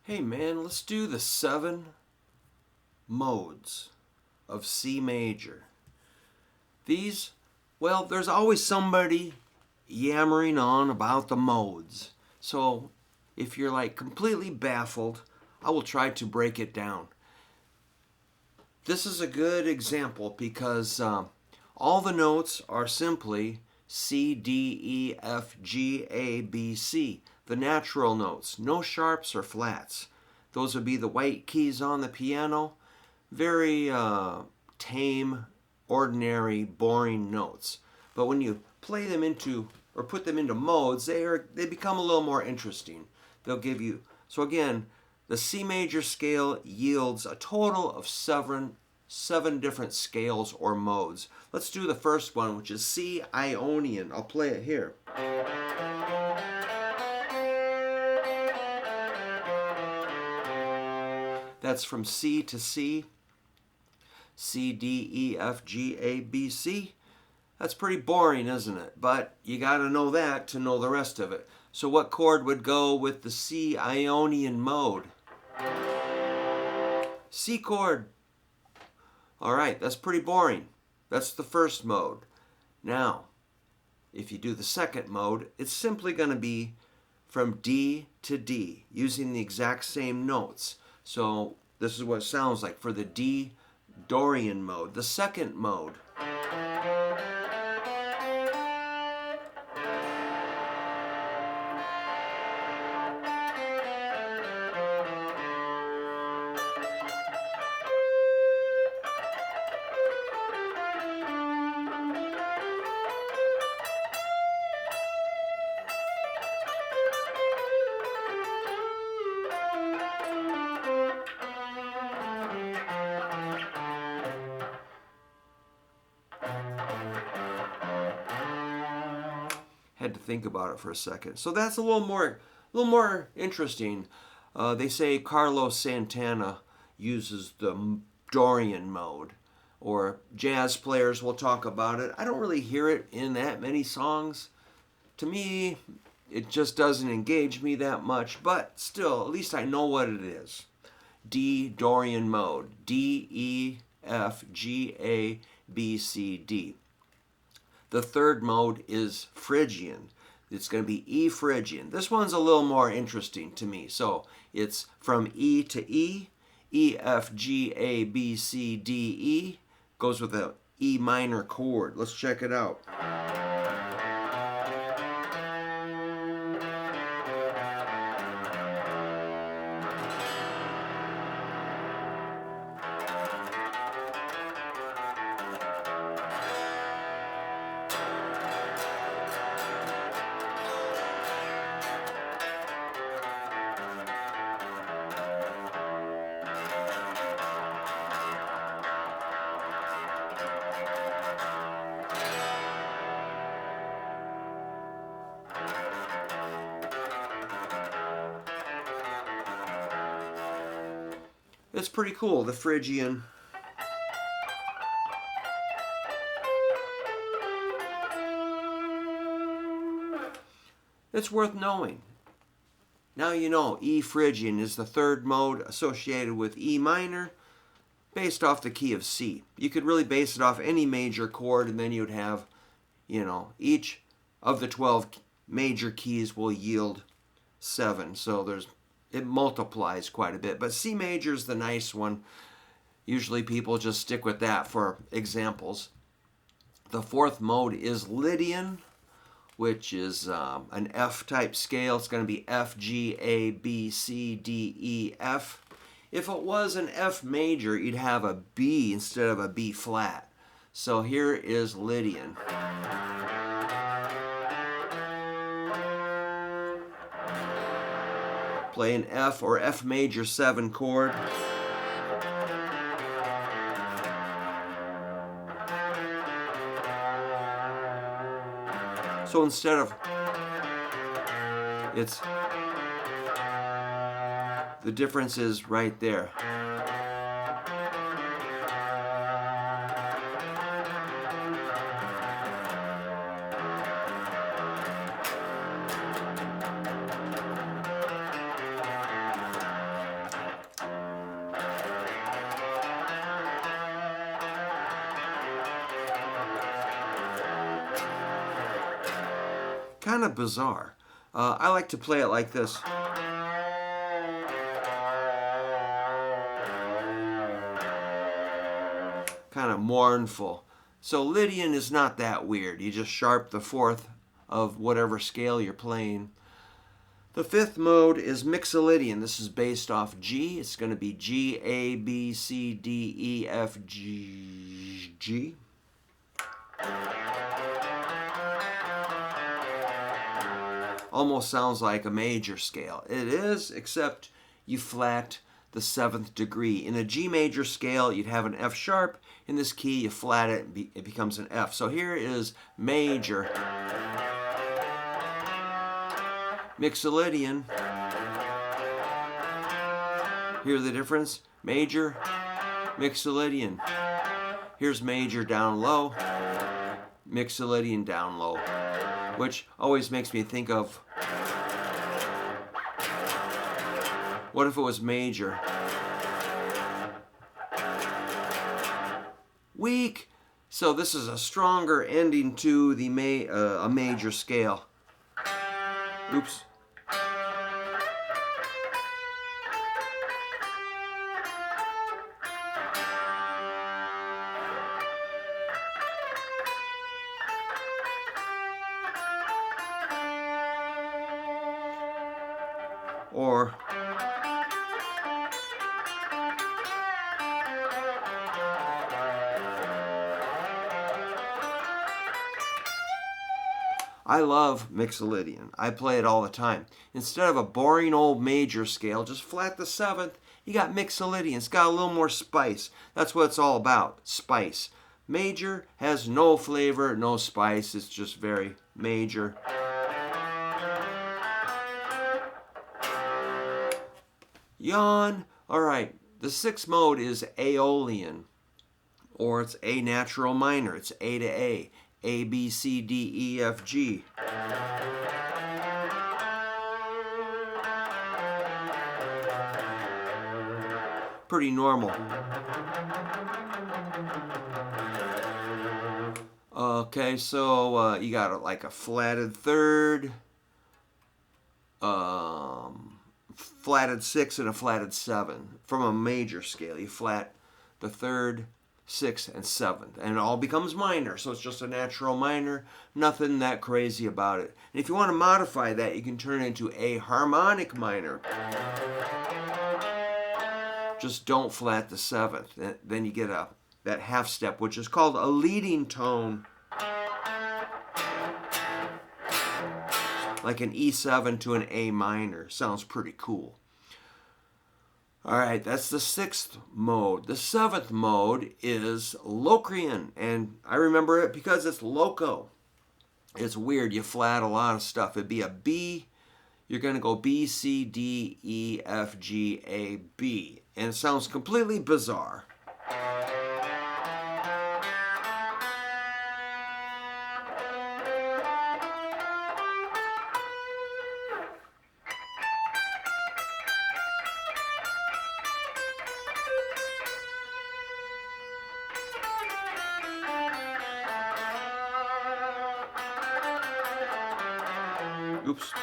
Hey man, let's do the 7 modes of C major. These, well, there's always somebody yammering on about the modes. So if you're like completely baffled, I will try to break it down. This is a good example because all the notes are simply C, D, E, F, G, A, B, C. The natural notes, no sharps or flats. Those would be the white keys on the piano. Very tame, ordinary, boring notes. But when you play them into or put them into modes, they become a little more interesting. They'll give you, so again, the C major scale yields a total of seven different scales or modes. Let's do the first one, which is C Ionian. I'll play it here. That's from C to C. C, D, E, F, G, A, B, C. That's pretty boring, isn't it? But you got to know that to know the rest of it. So what chord would go with the C Ionian mode? C chord. All right, that's pretty boring. That's the first mode. Now, if you do the second mode, it's simply going to be from D to D, using the exact same notes. So this is what it sounds like for the D Dorian mode, the second mode. Had to think about it for a second. So that's a little more interesting. They say Carlos Santana uses the Dorian mode, or jazz players will talk about it. I don't really hear it in that many songs. To me, it just doesn't engage me that much, but still, at least I know what it is. D Dorian mode. D, E, F, G, A, B, C, D. The third mode is Phrygian. It's going to be E Phrygian. This one's a little more interesting to me. So it's from E to E, E, F, G, A, B, C, D, E. Goes with a E minor chord. Let's check it out. It's pretty cool, the Phrygian. It's worth knowing. Now you know E Phrygian is the third mode associated with E minor, based off the key of C. You could really base it off any major chord, and then you'd have, each of the 12 major keys will yield 7. So it multiplies quite a bit. But C major is the nice one. Usually people just stick with that for examples. The fourth mode is Lydian, which is an F-type scale. It's going to be F, G, A, B, C, D, E, F. If it was an F major, you'd have a B instead of a B flat. So here is Lydian. Play an F or F major 7 chord. So instead of, the difference is right there. kind of bizarre. I like to play it like this. Kind of mournful. So Lydian is not that weird. You just sharp the fourth of whatever scale you're playing. The fifth mode is Mixolydian. This is based off G. It's going to be G, A, B, C, D, E, F, G, G. Almost sounds like a major scale. It is, except you flat the seventh degree. In a G major scale, you'd have an F sharp. In this key, you flat it, it becomes an F. So here is major. Mixolydian. Hear the difference? Major, Mixolydian. Here's major down low, Mixolydian down low, which always makes me think of, what if it was major? Weak. So this is a stronger ending to the a major scale. Oops. Or I love Mixolydian. I play it all the time. Instead of a boring old major scale, just flat the seventh, you got Mixolydian. It's got a little more spice. That's what it's all about, spice. Major has no flavor, no spice. It's just very major. Yawn. All right. The sixth mode is Aeolian, or it's A natural minor. It's A to A. A, B, C, D, E, F, G. Pretty normal. Okay, so you got like a flatted third, flatted six, and a flatted seven. From a major scale, you flat the third, sixth, and seventh, and it all becomes minor. So it's just a natural minor, nothing that crazy about it. And if you want to modify that, you can turn it into a harmonic minor. Just don't flat the seventh. Then you get that half step, which is called a leading tone. Like an E7 to an A minor. Sounds pretty cool. All right, that's the sixth mode. The seventh mode is Locrian, and I remember it because it's loco. It's weird. You flat a lot of stuff. It'd be a B. You're going to go B, C, D, E, F, G, A, B. And it sounds completely bizarre. Oops.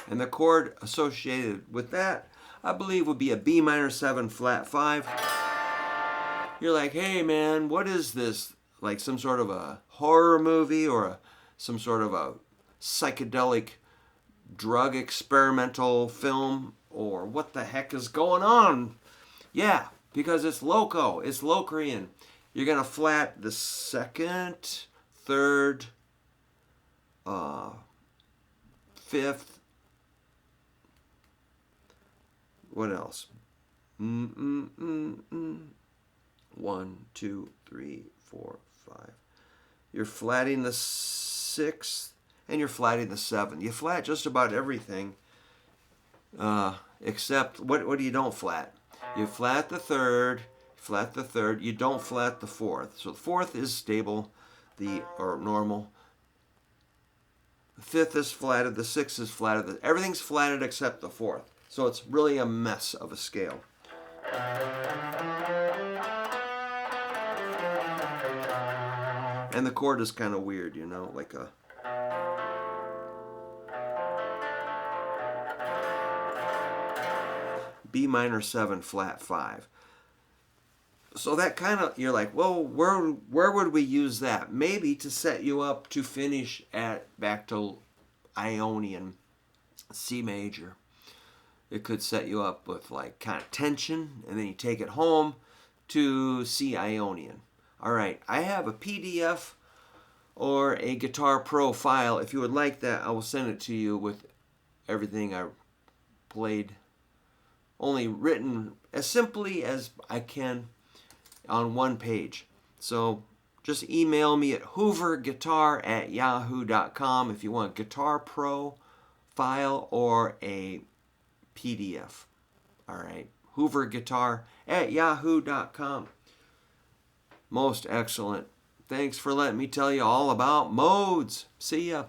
And the chord associated with that, I believe, would be a B minor 7 flat 5. You're like, hey man, what is this? Like some sort of a horror movie or some sort of a psychedelic drug experimental film, or what the heck is going on? Yeah, because it's loco, it's Locrian. You're gonna flat the second, third, fifth. What else? 1, 2, 3, 4, 5. You're flatting the sixth. And you're flatting the seventh. You flat just about everything, except what do you don't flat? You flat the third, you don't flat the fourth. So the fourth is stable, or normal. The fifth is flatted, the sixth is flatted, everything's flatted except the fourth. So it's really a mess of a scale. And the chord is kind of weird, you know, like a... B minor 7 flat 5. So that kind of, you're like, well, where would we use that? Maybe to set you up to finish at back to Ionian C major. It could set you up with like kind of tension, and then you take it home to C Ionian. All right, I have a PDF or a Guitar Pro file. If you would like that, I will send it to you with everything I played. Only written as simply as I can on one page. So just email me at hooverguitar@yahoo.com if you want a Guitar Pro file or a PDF. All right, hooverguitar@yahoo.com. Most excellent. Thanks for letting me tell you all about modes. See ya.